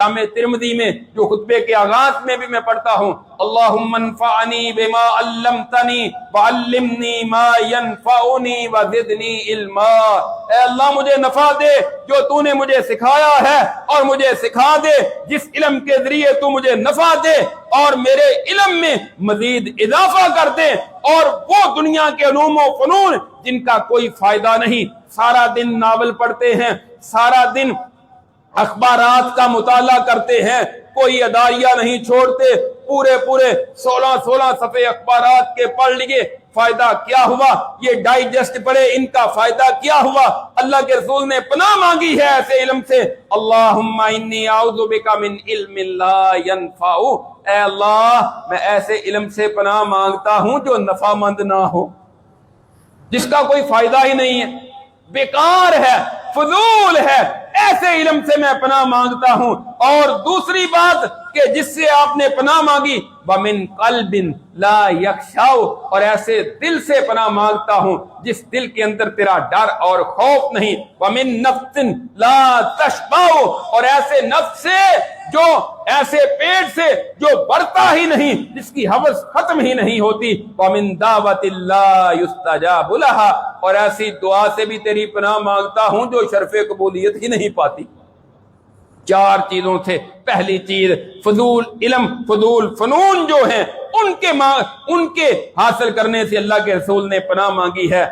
جامع ترمذی میں جو خطبے کے آغاز میں بھی میں پڑھتا ہوں، اللہم انفعنی بما علمتنی وعلمنی ما ینفعنی وزدنی علما۔ اے اللہ مجھے نفع دے جو تو نے مجھے سکھایا ہے، اور مجھے سکھا دے جس علم کے ذریعے تو مجھے نفع دے، اور میرے علم میں مزید اضافہ کر دے، اور وہ دنیا کے علوم و فنون جن کا کوئی فائدہ نہیں۔ سارا دن ناول پڑھتے ہیں، سارا دن اخبارات کا مطالعہ کرتے ہیں، کوئی اداریہ نہیں چھوڑتے، پورے 16 صفحے اخبارات کے پڑھ لیے، فائدہ کیا ہوا؟ یہ ڈائجسٹ پڑھے، ان کا فائدہ کیا ہوا؟ اللہ کے رسول نے پناہ مانگی ہے ایسے علم سے، اللہم انی اعوذ بک من علم لا ینفع۔ اے اللہ میں ایسے علم سے پناہ مانگتا ہوں جو نفع مند نہ ہو، جس کا کوئی فائدہ ہی نہیں ہے، بیکار ہے، فضول ہے، ایسے علم سے میں پناہ مانگتا ہوں۔ اور دوسری بات کہ جس سے آپ نے پناہ مانگی، وَمِن قَلْبٍ لَا يَخْشَعُ، اور ایسے دل سے پناہ مانگتا ہوں جس دل کے اندر تیرا ڈر اور خوف نہیں، وَمِن نَفْسٍ لَا تَشْبَعُ، اور ایسے نفس سے جو ایسے پیٹ سے جو بڑھتا ہی نہیں، جس کی ہوس ختم ہی نہیں ہوتی، وَمِن دَعْوَةٍ لَا يُسْتَجَابُ لَهَا، اور ایسی دعا سے بھی تیری پناہ مانگتا ہوں جو شرف قبولیت ہی نہیں پاتی۔ 4 چیزوں سے، پہلی چیز فضول علم، فضول فنون جو ہیں ان کے حاصل کرنے سے اللہ کے رسول نے پناہ مانگی ہے۔